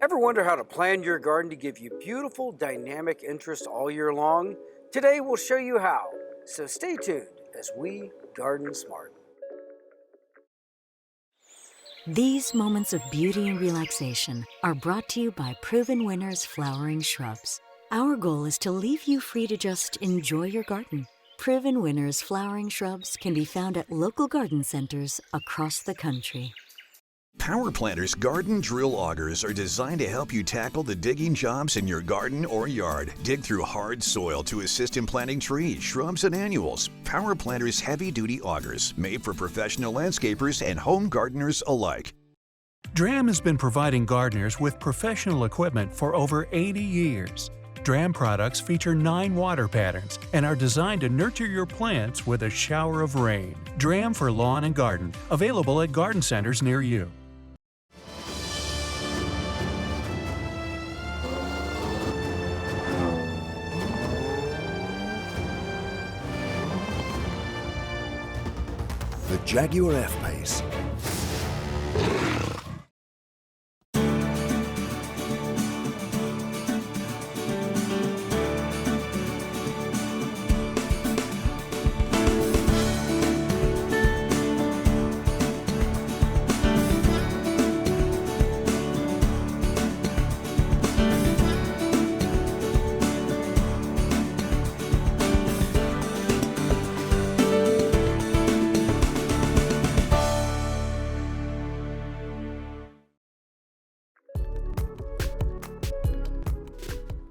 Ever wonder how to plan your garden to give you beautiful, dynamic interest all year long? Today we'll show you how, so stay tuned as we garden smart. These moments of beauty and relaxation are brought to you by Proven Winners Flowering Shrubs. Our goal is to leave you free to just enjoy your garden. Proven Winners Flowering Shrubs can be found at local garden centers across the country. Power Planter's garden drill augers are designed to help you tackle the digging jobs in your garden or yard. Dig through hard soil to assist in planting trees, shrubs, and annuals. Power Planter's heavy-duty augers, made for professional landscapers and home gardeners alike. DRAM has been providing gardeners with professional equipment for over 80 years. DRAM products feature 9 water patterns and are designed to nurture your plants with a shower of rain. DRAM for lawn and garden, available at garden centers near you. The Jaguar F-Pace.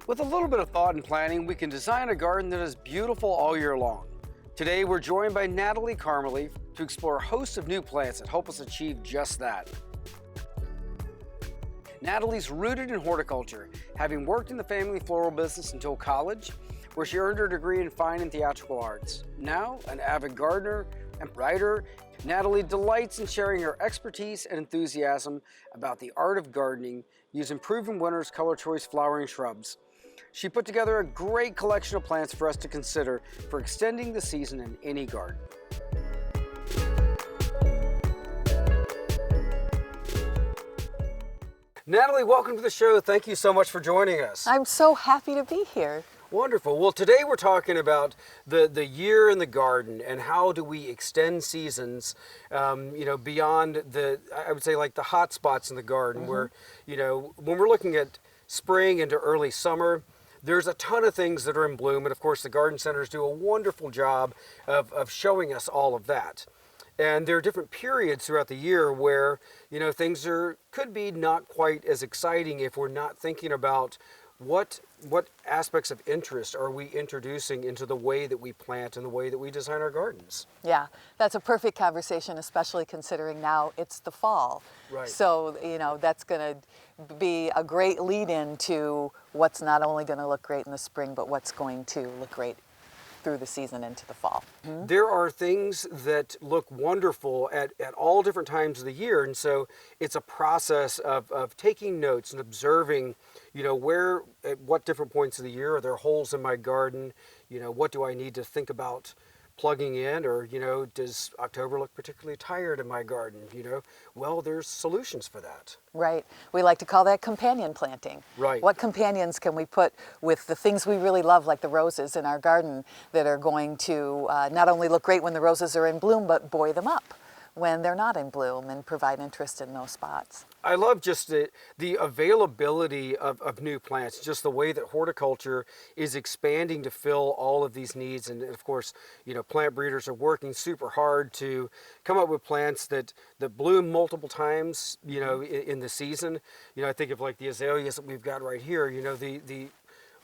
With a little bit of thought and planning, we can design a garden that is beautiful all year long. Today we're joined by Natalie Carmalee to explore a host of new plants that help us achieve just that. Natalie's rooted in horticulture, having worked in the family floral business until college, where she earned her degree in fine and theatrical arts. Now, an avid gardener and writer, Natalie delights in sharing her expertise and enthusiasm about the art of gardening using Proven Winners Color Choice Flowering Shrubs. She put together a great collection of plants for us to consider for extending the season in any garden. Natalie, welcome to the show. Thank you so much for joining us. I'm so happy to be here. Wonderful. Well, today we're talking about the year in the garden and how do we extend seasons, beyond I would say like the hot spots in the garden where, when we're looking at spring into early summer, there's a ton of things that are in bloom. And of course, the garden centers do a wonderful job of showing us all of that. And there are different periods throughout the year where, things could be not quite as exciting if we're not thinking about what aspects of interest are we introducing into the way that we plant and the way that we design our gardens. Yeah, that's a perfect conversation, especially considering now it's the fall. Right. So, that's going to be a great lead-in to what's not only going to look great in the spring, but what's going to look great through the season into the fall. There are things that look wonderful at all different times of the year, and so it's a process of taking notes and observing, where at what different points of the year are there holes in my garden, what do I need to think about plugging in, or does October look particularly tired in my garden? Well, there's solutions for that. Right. We like to call that companion planting. Right. What companions can we put with the things we really love, like the roses in our garden, that are going to not only look great when the roses are in bloom, but buoy them up when they're not in bloom and provide interest in those spots. I love just the availability of new plants, just the way that horticulture is expanding to fill all of these needs. And of course, plant breeders are working super hard to come up with plants that bloom multiple times, in the season. I think of like the azaleas that we've got right here, the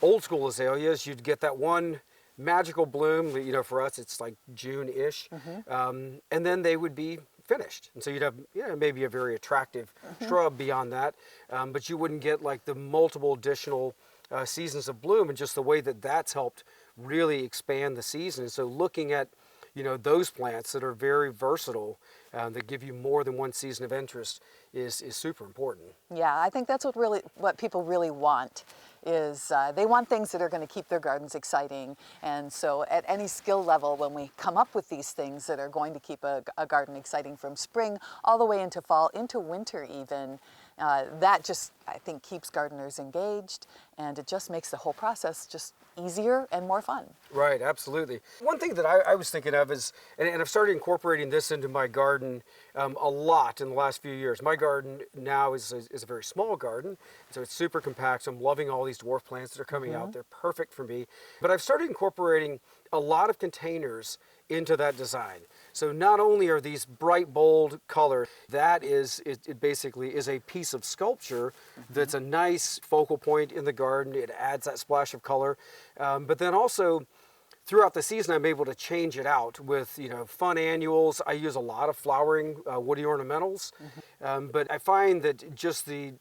old school azaleas, you'd get that one magical bloom, for us it's like June-ish, and then they would be finished. And so you'd have maybe a very attractive shrub beyond that, but you wouldn't get like the multiple additional seasons of bloom, and just the way that that's helped really expand the season. And so looking at those plants that are very versatile, that give you more than one season of interest is super important. Yeah, I think that's what people really want is they want things that are going to keep their gardens exciting. And so at any skill level, when we come up with these things that are going to keep a garden exciting from spring all the way into fall, into winter even, That just, I think, keeps gardeners engaged, and it just makes the whole process just easier and more fun. Right, absolutely. One thing that I was thinking of is, and I've started incorporating this into my garden a lot in the last few years. My garden now is a very small garden, so it's super compact. So I'm loving all these dwarf plants that are coming out. They're perfect for me. But I've started incorporating a lot of containers into that design. So not only are these bright, bold colors, that is, it basically is a piece of sculpture that's a nice focal point in the garden. It adds that splash of color. But then also, throughout the season, I'm able to change it out with, fun annuals. I use a lot of flowering woody ornamentals. But I find that just I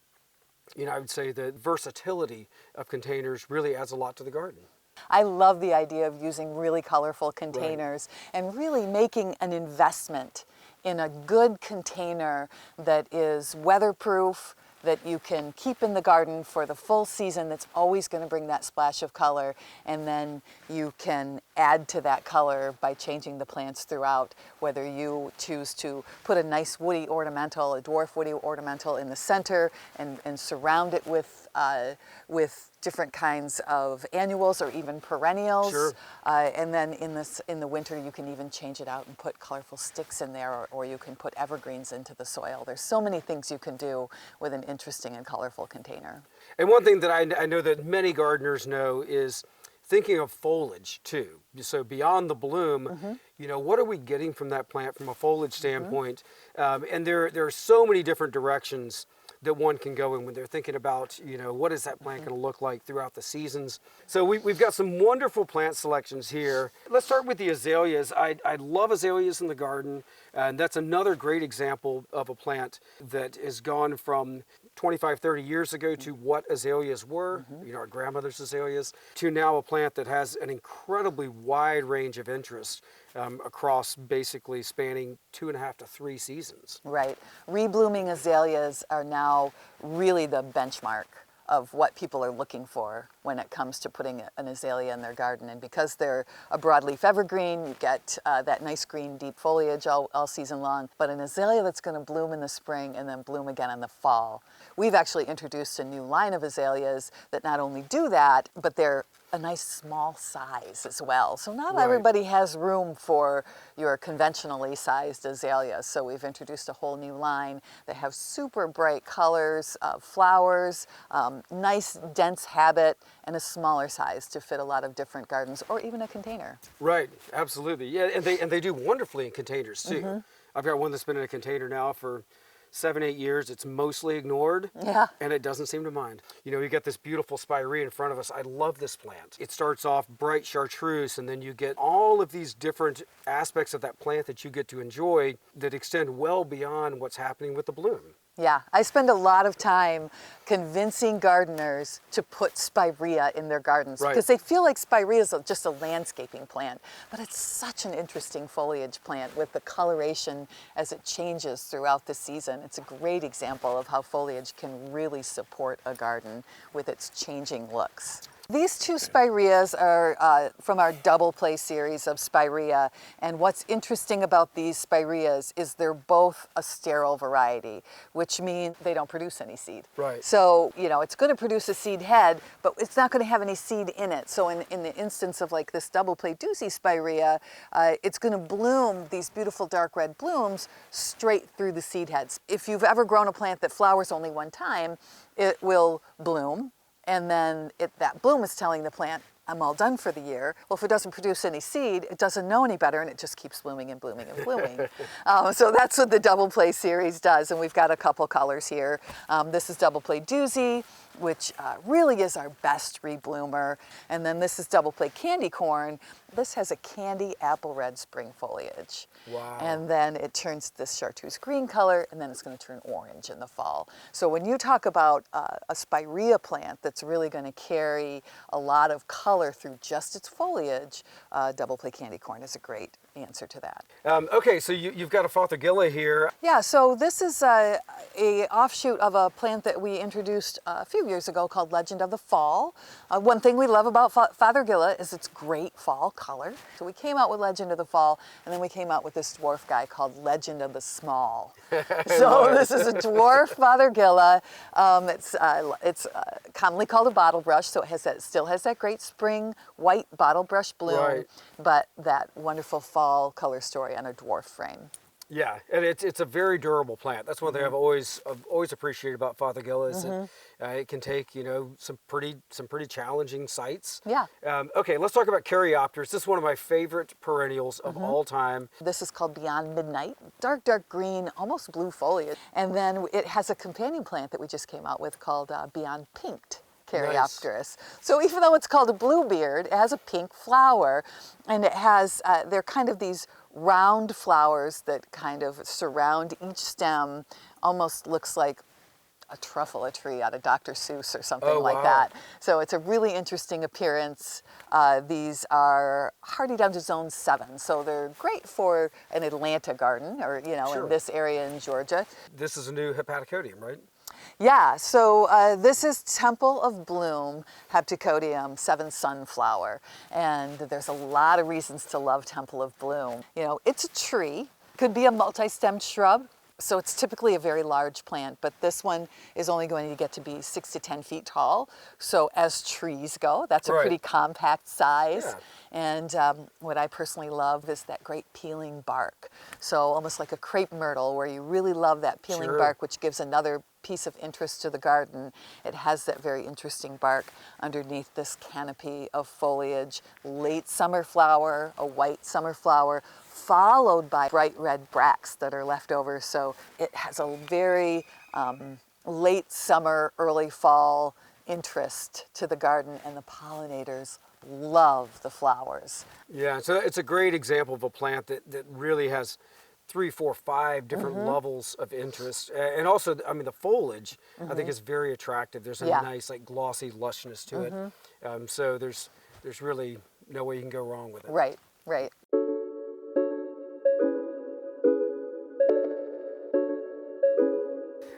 would say the versatility of containers really adds a lot to the garden. I love the idea of using really colorful containers and really making an investment in a good container that is weatherproof, that you can keep in the garden for the full season, that's always going to bring that splash of color, and then you can add to that color by changing the plants throughout, whether you choose to put a nice woody ornamental, a dwarf woody ornamental in the center and surround it with different kinds of annuals or even perennials. Sure. And then in the winter you can even change it out and put colorful sticks in there, or you can put evergreens into the soil. There's so many things you can do with an interesting and colorful container. And one thing that I know that many gardeners know is thinking of foliage too. So beyond the bloom, what are we getting from that plant from a foliage standpoint? And there are so many different directions that one can go in when they're thinking about, what is that plant going to look like throughout the seasons. So we've got some wonderful plant selections here. Let's start with the azaleas. I love azaleas in the garden, and that's another great example of a plant that has gone from 25, 30 years ago to what azaleas were, our grandmother's azaleas, to now a plant that has an incredibly wide range of interest across basically spanning 2.5 to 3 seasons. Right. Reblooming azaleas are now really the benchmark of what people are looking for when it comes to putting an azalea in their garden. And because they're a broadleaf evergreen, you get that nice green deep foliage all season long. But an azalea that's going to bloom in the spring and then bloom again in the fall. We've actually introduced a new line of azaleas that not only do that, but they're a nice small size as well. So not everybody has room for your conventionally sized azaleas. So we've introduced a whole new line that have super bright colors, flowers, nice dense habit, and a smaller size to fit a lot of different gardens or even a container. Right, absolutely. Yeah, and they do wonderfully in containers too. I've got one that's been in a container now for 7, 8 years. It's mostly ignored, and it doesn't seem to mind. You got this beautiful Spirea in front of us. I love this plant. It starts off bright chartreuse, and then you get all of these different aspects of that plant that you get to enjoy that extend well beyond what's happening with the bloom. Yeah, I spend a lot of time convincing gardeners to put Spirea in their gardens because they feel like Spirea is just a landscaping plant, but it's such an interesting foliage plant with the coloration as it changes throughout the season. It's a great example of how foliage can really support a garden with its changing looks. These two Spireas are from our double play series of Spirea, and what's interesting about these Spireas is they're both a sterile variety, which means they don't produce any seed. Right. So, it's going to produce a seed head, but it's not going to have any seed in it. So in the instance of like this double play doozy Spirea, it's going to bloom these beautiful dark red blooms straight through the seed heads. If you've ever grown a plant that flowers only one time, it will bloom. And then that bloom is telling the plant, I'm all done for the year. Well, if it doesn't produce any seed, it doesn't know any better, and it just keeps blooming and blooming and blooming. So that's what the Double Play series does, and we've got a couple colors here. This is Double Play Doozy, which really is our best rebloomer. And then this is Double Play Candy Corn. This has a candy apple red spring foliage. Wow. And then it turns this chartreuse green color, and then it's going to turn orange in the fall. So when you talk about a Spirea plant that's really going to carry a lot of color through just its foliage, Double Play Candy Corn is a great answer to that. Okay, so you've got a Fothergilla here. Yeah, so this is a offshoot of a plant that we introduced a few years ago called Legend of the Fall. One thing we love about Fothergilla is its great fall color. So we came out with Legend of the Fall, and then we came out with this dwarf guy called Legend of the Small. So this is a dwarf Fothergilla. It's commonly called a bottle brush, so it still has that great spring white bottle brush bloom, Right. but that wonderful fall color story on a dwarf frame. Yeah, and it's a very durable plant. That's one thing I've always appreciated about Fothergilla is that it can take some pretty challenging sites. Yeah. Okay, let's talk about Caryopteris. This is one of my favorite perennials of all time. This is called Beyond Midnight. Dark green, almost blue foliage. And then it has a companion plant that we just came out with called Beyond Pinked Caryopteris. So even though it's called a bluebeard, it has a pink flower, and it has, they're kind of these round flowers that kind of surround each stem. Almost looks like a truffle, a tree out of Dr. Seuss or something like that. So it's a really interesting appearance. These are hardy down to zone 7, so they're great for an Atlanta garden or, in this area in Georgia. This is a new Hepaticodium, right? Yeah, so this is Temple of Bloom, Heptacodium, 7 sunflower. And there's a lot of reasons to love Temple of Bloom. It's a tree, could be a multi-stemmed shrub. So it's typically a very large plant, but this one is only going to get to be 6 to 10 feet tall. So as trees go, that's a pretty compact size. Yeah. And what I personally love is that great peeling bark. So almost like a crepe myrtle, where you really love that peeling bark, which gives another piece of interest to the garden. It has that very interesting bark underneath this canopy of foliage. Late summer flower, a white summer flower, followed by bright red bracts that are left over. So it has a very late summer, early fall interest to the garden, and the pollinators love the flowers. Yeah, so it's a great example of a plant that really has 3, 4, 5 different levels of interest. And also, I mean, the foliage, I think, is very attractive. There's a nice, like, glossy lushness to it. So there's really no way you can go wrong with it. Right, right.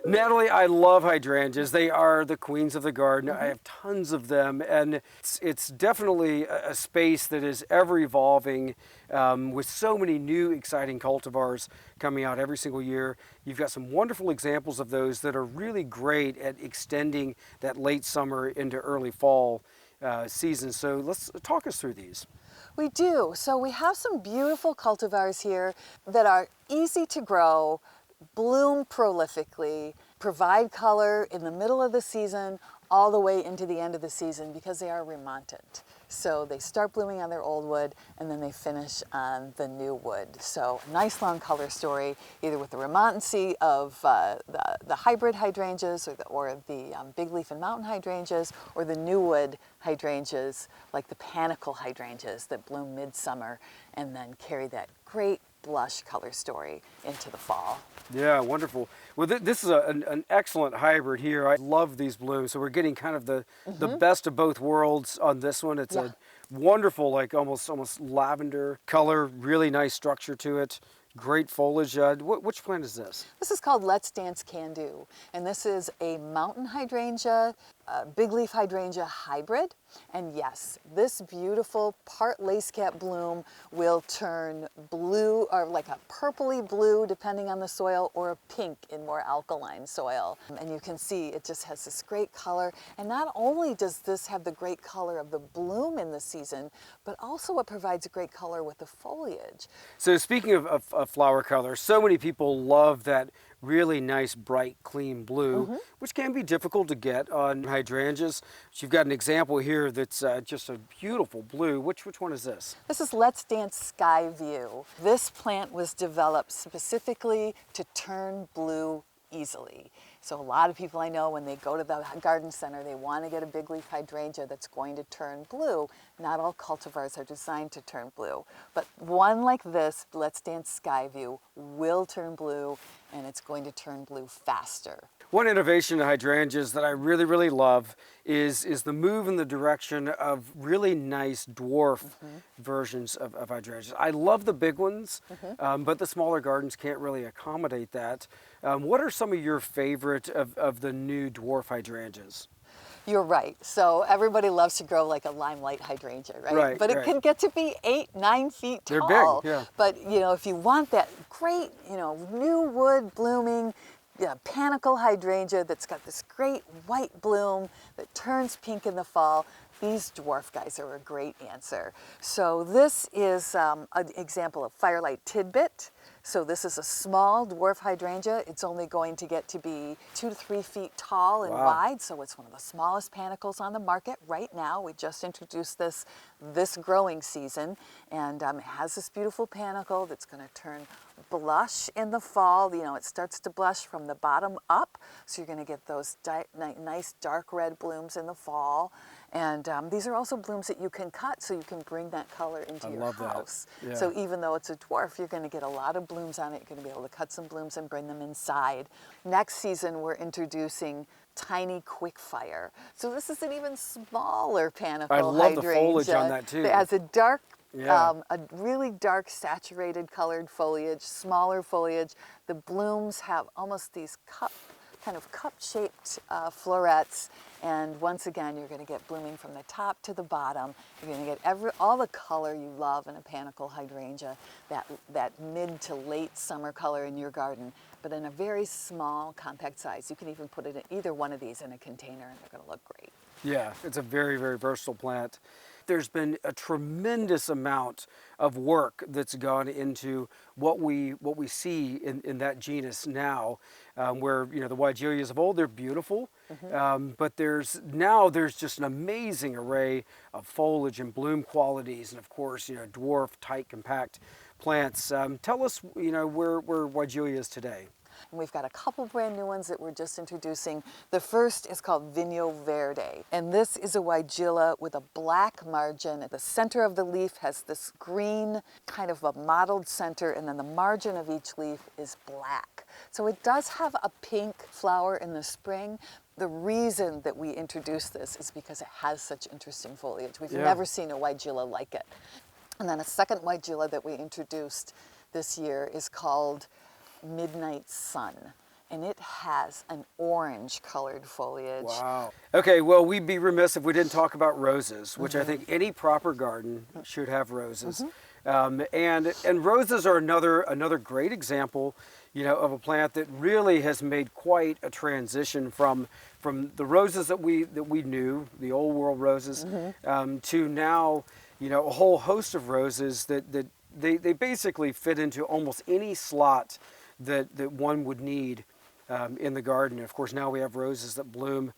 Natalie, I love hydrangeas. They are the queens of the garden. I have tons of them, and it's definitely a space that is ever evolving with so many new exciting cultivars coming out every single year. You've got some wonderful examples of those that are really great at extending that late summer into early fall season. So let's talk us through these. We do. So we have some beautiful cultivars here that are easy to grow, bloom prolifically, provide color in the middle of the season all the way into the end of the season because they are remontant. So they start blooming on their old wood and then they finish on the new wood. So a nice long color story, either with the remontancy of the hybrid hydrangeas or the big leaf and mountain hydrangeas, or the new wood hydrangeas like the panicle hydrangeas that bloom midsummer and then carry that great blush color story into the fall. Yeah, wonderful. Well, this is an excellent hybrid here. I love these blooms. So we're getting kind of the best of both worlds on this one. It's a wonderful, like almost lavender color, really nice structure to it. Great foliage. Which plant is this? This is called Let's Dance Can Do, and this is a mountain hydrangea, big leaf hydrangea hybrid. And yes, this beautiful part lace cap bloom will turn blue, or like a purpley blue depending on the soil, or a pink in more alkaline soil. And you can see it just has this great color. And not only does this have the great color of the bloom in the season, but also it provides a great color with the foliage. So speaking of flower color, so many people love that really nice, bright, clean blue, which can be difficult to get on hydrangeas. You've got an example here that's just a beautiful blue. Which one is this? This is Let's Dance Sky View. This plant was developed specifically to turn blue easily. So a lot of people I know, when they go to the garden center, they want to get a big leaf hydrangea that's going to turn blue. Not all cultivars are designed to turn blue, but one like this, Let's Dance Sky View, will turn blue, and it's going to turn blue faster. One innovation in hydrangeas that I really, really love is the move in the direction of really nice dwarf versions of hydrangeas. I love the big ones, but the smaller gardens can't really accommodate that. What are some of your favorite of the new dwarf hydrangeas? You're right. So everybody loves to grow like a limelight hydrangea, right? Right, But it right. can get to be 8-9 feet tall. They're big, yeah. But if you want that great, new wood blooming, panicle hydrangea that's got this great white bloom that turns pink in the fall, these dwarf guys are a great answer. So this is an example of firelight tidbit. So this is a small dwarf hydrangea. It's only going to get to be 2 to 3 feet tall and wide, so it's one of the smallest panicles on the market right now. We just introduced this growing season, and it has this beautiful panicle that's going to turn blush in the fall. It starts to blush from the bottom up, so you're going to get those nice dark red blooms in the fall. And these are also blooms that you can cut, so you can bring that color into your house. Yeah. So even though it's a dwarf, you're going to get a lot of blooms on it. You're going to be able to cut some blooms and bring them inside. Next season, we're introducing tiny quickfire. So this is an even smaller panicle I love the hydrangea foliage on that too. It has a dark, Yeah. a really dark saturated colored foliage, smaller foliage. The blooms have almost these kind of cup-shaped florets, and once again you're going to get blooming from the top to the bottom. You're going to get all the color you love in a panicle hydrangea, that mid to late summer color in your garden, but in a very small, compact size. You can even put it in either one of these in a container and they're going to look great. Yeah, it's a very, very versatile plant. There's been a tremendous amount of work that's gone into what we see in that genus now, where the Weigelias of old, they're beautiful, but there's just an amazing array of foliage and bloom qualities, and of course dwarf, tight, compact plants. Tell us where Weigelia is today. And we've got a couple brand new ones that we're just introducing. The first is called Vinho Verde, and this is a Weigela with a black margin. At the center of the leaf has this green, kind of a mottled center, and then the margin of each leaf is black. So it does have a pink flower in the spring. The reason that we introduced this is because it has such interesting foliage. We've never seen a Weigela like it. And then a second Weigela that we introduced this year is called Midnight Sun, and it has an orange colored foliage. Wow. Okay, well, we'd be remiss if we didn't talk about roses, which I think any proper garden should have roses. And roses are another great example, of a plant that really has made quite a transition from the roses that we knew, the old world roses, to now, a whole host of roses that they basically fit into almost any slot that one would need in the garden. Of course, now we have roses that bloom,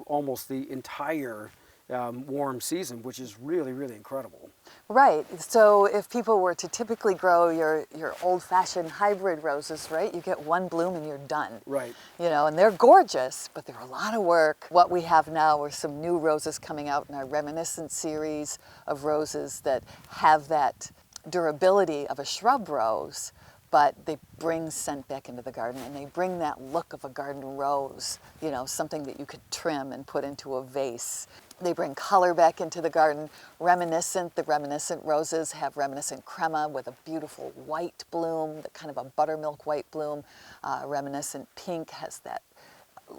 almost the entire warm season, which is really, really incredible. Right. So if people were to typically grow your old-fashioned hybrid roses, right, you get one bloom and you're done. Right. And they're gorgeous, but they're a lot of work. What we have now are some new roses coming out in our reminiscent series of roses that have that durability of a shrub rose, but they bring scent back into the garden, and they bring that look of a garden rose, something that you could trim and put into a vase. They bring color back into the garden. The reminiscent roses have reminiscent crema with a beautiful white bloom, kind of a buttermilk white bloom. Reminiscent pink has that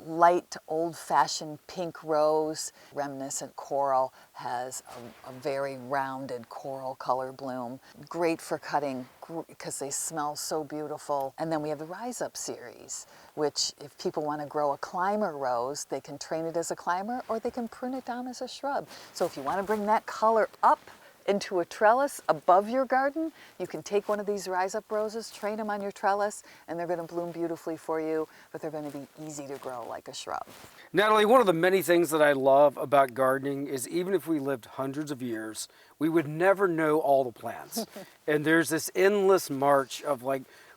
light old-fashioned pink rose. Reminiscent coral has a very rounded coral color bloom. Great for cutting because they smell so beautiful. And then we have the Rise Up series, which if people want to grow a climber rose, they can train it as a climber or they can prune it down as a shrub. So if you want to bring that color up into a trellis above your garden, you can take one of these Rise Up roses, train them on your trellis, and they're going to bloom beautifully for you, but they're going to be easy to grow like a shrub. Natalie, one of the many things that I love about gardening is even if we lived hundreds of years, we would never know all the plants. And there's this endless march of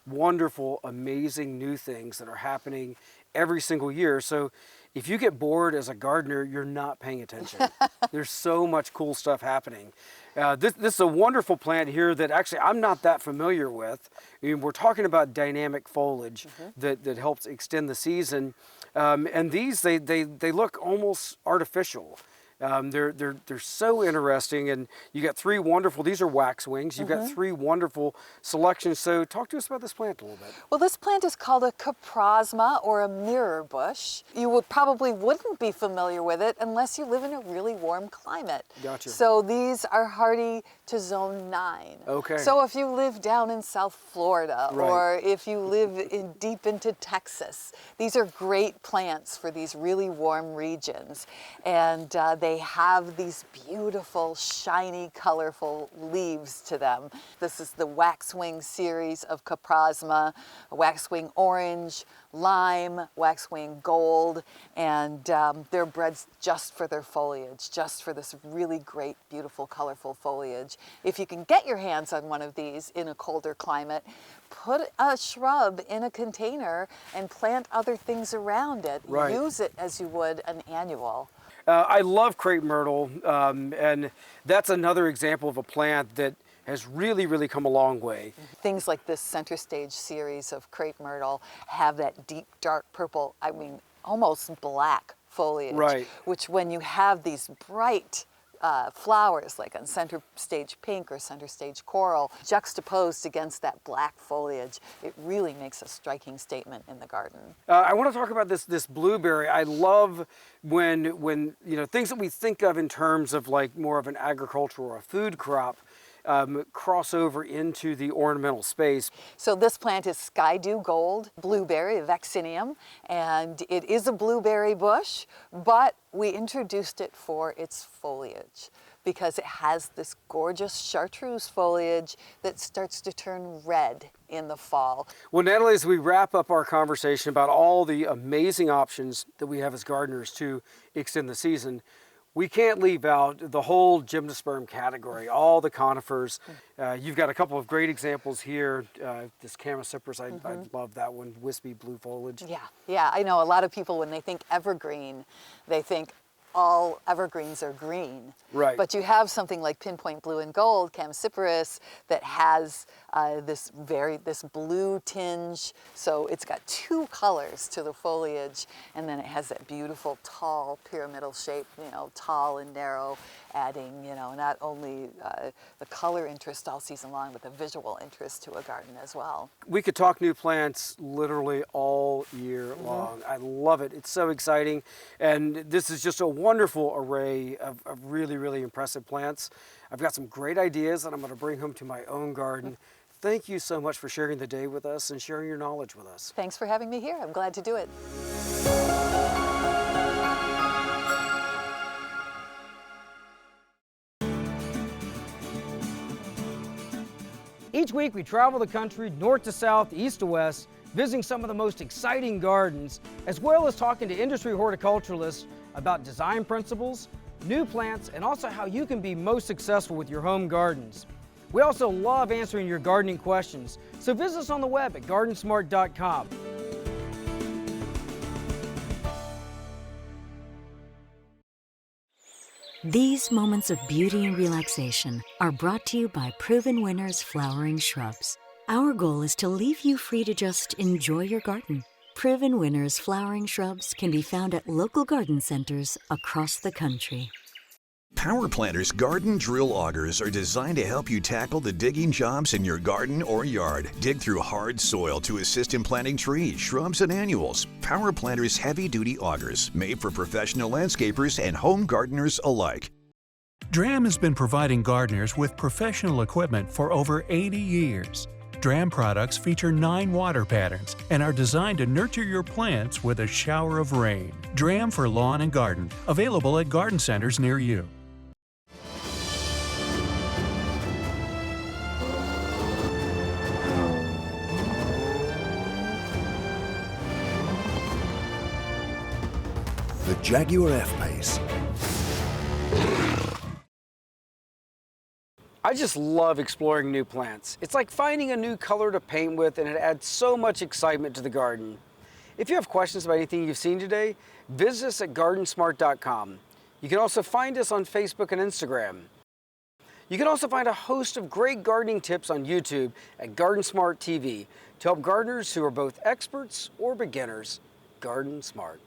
wonderful, amazing new things that are happening every single year. So if you get bored as a gardener, you're not paying attention. There's so much cool stuff happening. This is a wonderful plant here that actually I'm not that familiar with. I mean, we're talking about dynamic foliage that helps extend the season. And these, they look almost artificial. They're so interesting, and you got three wonderful, these are waxwings, you've got three wonderful selections. So talk to us about this plant a little bit. Well, this plant is called a coprosma, or a mirror bush. You wouldn't be familiar with it unless you live in a really warm climate. Gotcha. So these are hardy to zone 9. Okay. So if you live down in South Florida, Right. or if you live deep into Texas, these are great plants for these really warm regions. And they have these beautiful, shiny, colorful leaves to them. This is the waxwing series of coprosma, waxwing orange, lime, waxwing gold, and they're bred just for their foliage, just for this really great, beautiful, colorful foliage. If you can get your hands on one of these in a colder climate, put a shrub in a container and plant other things around it. Right. Use it as you would an annual. I love crepe myrtle, and that's another example of a plant that has really come a long way. Things like this center stage series of crepe myrtle have that deep, dark purple, I mean, almost black foliage. Right. Which when you have these bright flowers, like on center stage pink or center stage coral, juxtaposed against that black foliage, it really makes a striking statement in the garden. I want to talk about this blueberry. I love when you know, things that we think of in terms of like more of an agricultural or a food crop cross over into the ornamental space. So this plant is skydew gold blueberry, a vaccinium, and it is a blueberry bush, but we introduced it for its foliage because it has this gorgeous chartreuse foliage that starts to turn red in the fall. Well, Natalie, as we wrap up our conversation about all the amazing options that we have as gardeners to extend the season, we can't leave out the whole gymnosperm category, all the conifers. You've got a couple of great examples here. This Carmalee, I love that one, wispy blue foliage. Yeah, I know a lot of people, when they think evergreen, they think all evergreens are green. Right. But you have something like pinpoint blue and gold, Carmalee, that has this blue tinge. So it's got two colors to the foliage, and then it has that beautiful tall pyramidal shape, you know, tall and narrow, adding, you know, not only the color interest all season long, but the visual interest to a garden as well. We could talk new plants literally all year long. I love it. It's so exciting. And this is just a wonderful array of really impressive plants. I've got some great ideas that I'm going to bring home to my own garden. Thank you so much for sharing the day with us and sharing your knowledge with us. Thanks for having me here. I'm glad to do it. Each week we travel the country north to south, east to west, visiting some of the most exciting gardens, as well as talking to industry horticulturalists about design principles, new plants, and also how you can be most successful with your home gardens. We also love answering your gardening questions, so visit us on the web at GardenSMART.com. These moments of beauty and relaxation are brought to you by Proven Winners Flowering Shrubs. Our goal is to leave you free to just enjoy your garden. Proven Winners Flowering Shrubs can be found at local garden centers across the country. Power Planters garden drill augers are designed to help you tackle the digging jobs in your garden or yard. Dig through hard soil to assist in planting trees, shrubs, and annuals. Power Planters heavy-duty augers, made for professional landscapers and home gardeners alike. Dram has been providing gardeners with professional equipment for over 80 years. Dram products feature 9 water patterns and are designed to nurture your plants with a shower of rain. Dram for lawn and garden, available at garden centers near you. The Jaguar F-Pace. I just love exploring new plants. It's like finding a new color to paint with, and it adds so much excitement to the garden. If you have questions about anything you've seen today, visit us at GardenSMART.com. You can also find us on Facebook and Instagram. You can also find a host of great gardening tips on YouTube at GardenSMART TV to help gardeners who are both experts or beginners. Garden Smart.